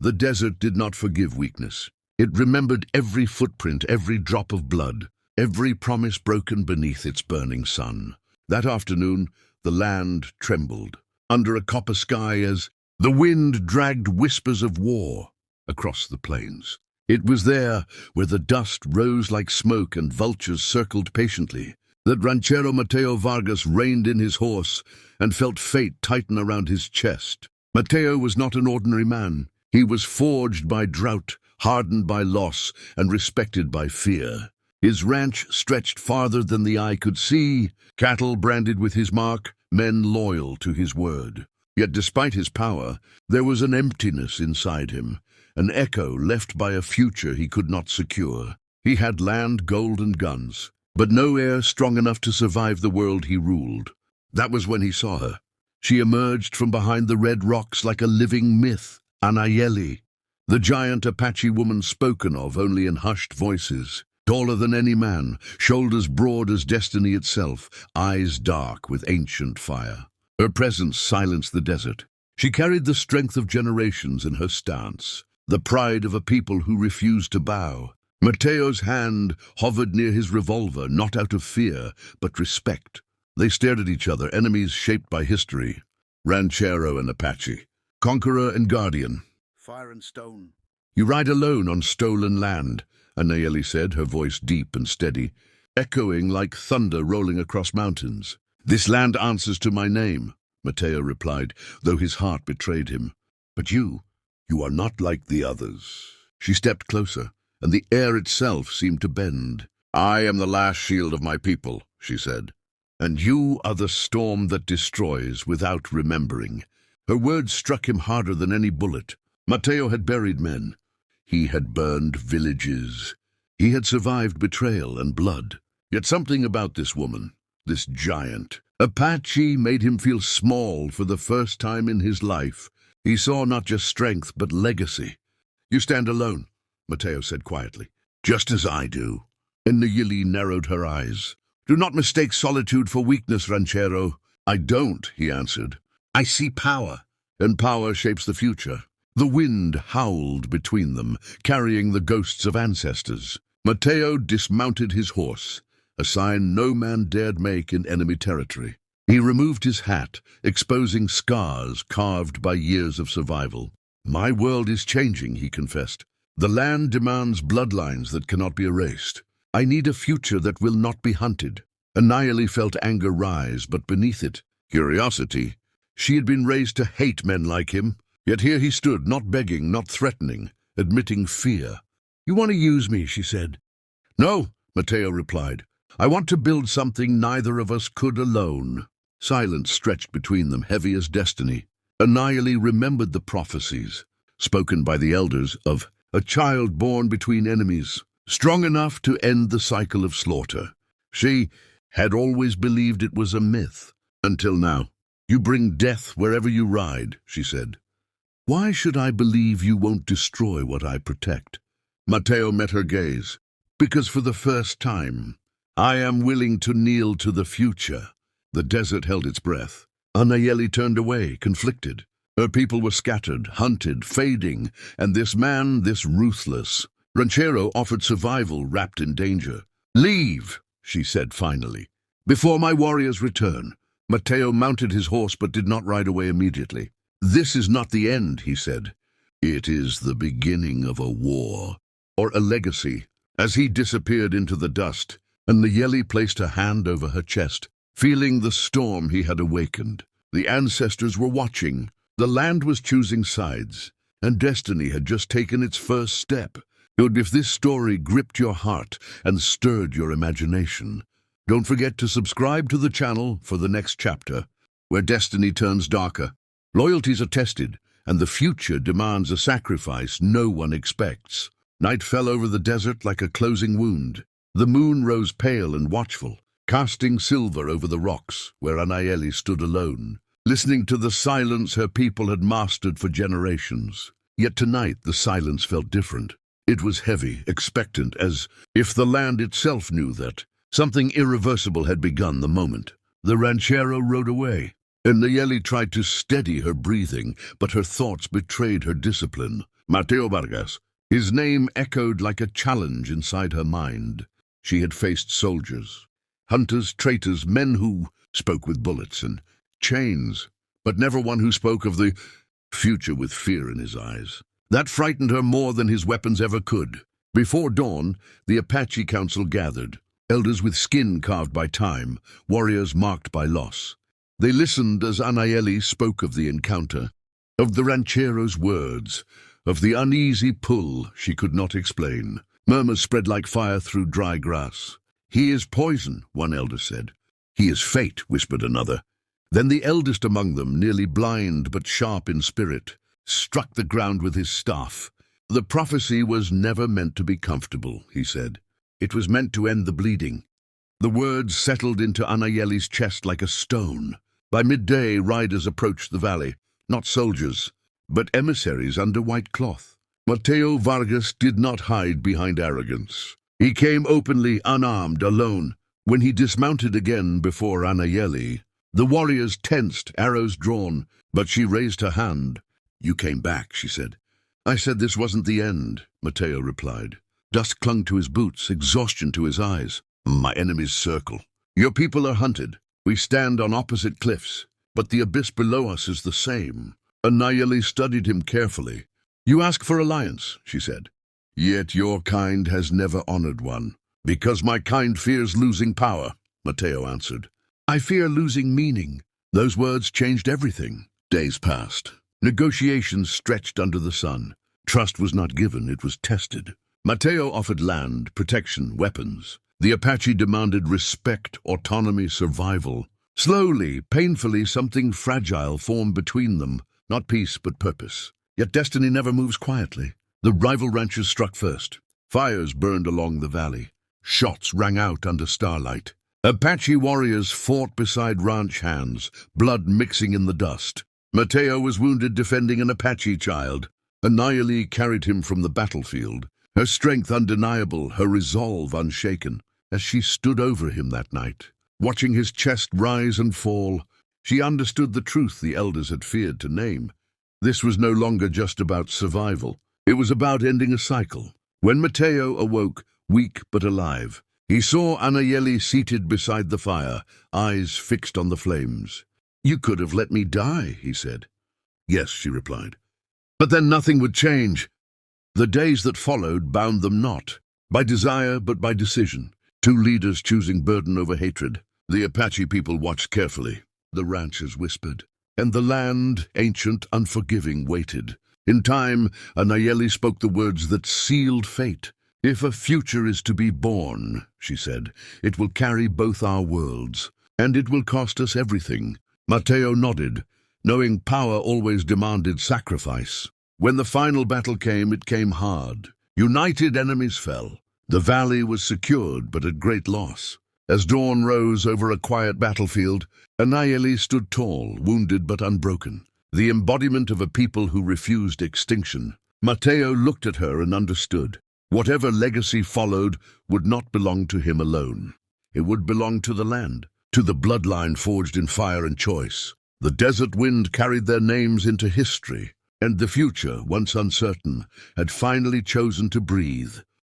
The desert did not forgive weakness. It remembered every footprint, every drop of blood, every promise broken beneath its burning sun. That afternoon, the land trembled under a copper sky as the wind dragged whispers of war across the plains. It was there, where the dust rose like smoke and vultures circled patiently, that ranchero Mateo Vargas reined in his horse and felt fate tighten around his chest. Mateo was not an ordinary man. He was forged by drought, hardened by loss, and respected by fear. His ranch stretched farther than the eye could see, cattle branded with his mark, men loyal to his word. Yet despite his power, there was an emptiness inside him, an echo left by a future he could not secure. He had land, gold, and guns, but no heir strong enough to survive the world he ruled. That was when he saw her. She emerged from behind the red rocks like a living myth, Anayeli, the giant Apache woman spoken of only in hushed voices. Taller than any man, shoulders broad as destiny itself, eyes dark with ancient fire. Her presence silenced the desert. She carried the strength of generations in her stance, the pride of a people who refused to bow. Mateo's hand hovered near his revolver, not out of fear, but respect. They stared at each other, enemies shaped by history. Ranchero and Apache, conqueror and guardian. Fire and stone. You ride alone on stolen land, Anayeli said, her voice deep and steady, echoing like thunder rolling across mountains. This land answers to my name, Mateo replied, though his heart betrayed him. But you are not like the others. She stepped closer, and the air itself seemed to bend. I am the last shield of my people, she said, and you are the storm that destroys without remembering. Her words struck him harder than any bullet. Mateo had buried men. He had burned villages. He had survived betrayal and blood. Yet something about this woman, this giant, Apache, made him feel small for the first time in his life. He saw not just strength, but legacy. You stand alone, Mateo said quietly. Just as I do. And Nayeli narrowed her eyes. Do not mistake solitude for weakness, ranchero. I don't, he answered. I see power, and power shapes the future. The wind howled between them, carrying the ghosts of ancestors. Mateo dismounted his horse, a sign no man dared make in enemy territory. He removed his hat, exposing scars carved by years of survival. My world is changing, he confessed. The land demands bloodlines that cannot be erased. I need a future that will not be hunted. Anayeli felt anger rise, but beneath it, curiosity. She had been raised to hate men like him, yet here he stood, not begging, not threatening, admitting fear. You want to use me, she said. No, Mateo replied. I want to build something neither of us could alone. Silence stretched between them, heavy as destiny. Anayeli remembered the prophecies, spoken by the elders, of a child born between enemies, strong enough to end the cycle of slaughter. She had always believed it was a myth, until now. You bring death wherever you ride, she said. Why should I believe you won't destroy what I protect? Mateo met her gaze. Because for the first time, I am willing to kneel to the future. The desert held its breath. Anayeli turned away, conflicted. Her people were scattered, hunted, fading, and this man, this ruthless ranchero, offered survival wrapped in danger. Leave, she said finally, before my warriors return. Mateo mounted his horse but did not ride away immediately. This is not the end, he said. It is the beginning of a war, or a legacy. As he disappeared into the dust, Anayeli placed a hand over her chest, feeling the storm he had awakened. The ancestors were watching. The land was choosing sides, and destiny had just taken its first step. If this story gripped your heart and stirred your imagination, don't forget to subscribe to the channel for the next chapter, where destiny turns darker. Loyalties are tested, and the future demands a sacrifice no one expects. Night fell over the desert like a closing wound. The moon rose pale and watchful, casting silver over the rocks where Anayeli stood alone, listening to the silence her people had mastered for generations. Yet tonight the silence felt different. It was heavy, expectant, as if the land itself knew that something irreversible had begun the moment. The ranchero rode away, and Nayeli tried to steady her breathing, but her thoughts betrayed her discipline. Mateo Vargas. His name echoed like a challenge inside her mind. She had faced soldiers, hunters, traitors, men who spoke with bullets and chains, but never one who spoke of the future with fear in his eyes. That frightened her more than his weapons ever could. Before dawn, the Apache Council gathered, elders with skin carved by time, warriors marked by loss. They listened as Anayeli spoke of the encounter, of the ranchero's words, of the uneasy pull she could not explain. Murmurs spread like fire through dry grass. "He is poison," one elder said. "He is fate," whispered another. Then the eldest among them, nearly blind but sharp in spirit, struck the ground with his staff. "The prophecy was never meant to be comfortable," he said. "It was meant to end the bleeding." The words settled into Anayeli's chest like a stone. By midday, riders approached the valley, not soldiers, but emissaries under white cloth. Mateo Vargas did not hide behind arrogance. He came openly, unarmed, alone. When he dismounted again before Anayeli, the warriors tensed, arrows drawn, but she raised her hand. "You came back," she said. "I said this wasn't the end," Mateo replied. Dust clung to his boots, exhaustion to his eyes. "My enemies circle. Your people are hunted. We stand on opposite cliffs, but the abyss below us is the same." Anayeli studied him carefully. "You ask for alliance," she said. "Yet your kind has never honored one." "Because my kind fears losing power," Mateo answered. "I fear losing meaning." Those words changed everything. Days passed. Negotiations stretched under the sun. Trust was not given, it was tested. Mateo offered land, protection, weapons. The Apache demanded respect, autonomy, survival. Slowly, painfully, something fragile formed between them, not peace but purpose. Yet destiny never moves quietly. The rival ranchers struck first. Fires burned along the valley. Shots rang out under starlight. Apache warriors fought beside ranch hands, blood mixing in the dust. Mateo was wounded defending an Apache child. Anayeli carried him from the battlefield, her strength undeniable, her resolve unshaken. As she stood over him that night, watching his chest rise and fall, she understood the truth the elders had feared to name. This was no longer just about survival. It was about ending a cycle. When Mateo awoke, weak but alive, he saw Anayeli seated beside the fire, eyes fixed on the flames. "You could have let me die," he said. "Yes," she replied. "But then nothing would change." The days that followed bound them not by desire but by decision. Two leaders choosing burden over hatred. The Apache people watched carefully. The ranchers whispered. And the land, ancient, unforgiving, waited. In time, Anayeli spoke the words that sealed fate. "If a future is to be born," she said, "it will carry both our worlds, and it will cost us everything." Mateo nodded, knowing power always demanded sacrifice. When the final battle came, it came hard. United enemies fell. The valley was secured, but at great loss. As dawn rose over a quiet battlefield, Anayeli stood tall, wounded but unbroken, the embodiment of a people who refused extinction. Mateo looked at her and understood. Whatever legacy followed would not belong to him alone. It would belong to the land, to the bloodline forged in fire and choice. The desert wind carried their names into history, and the future, once uncertain, had finally chosen to breathe.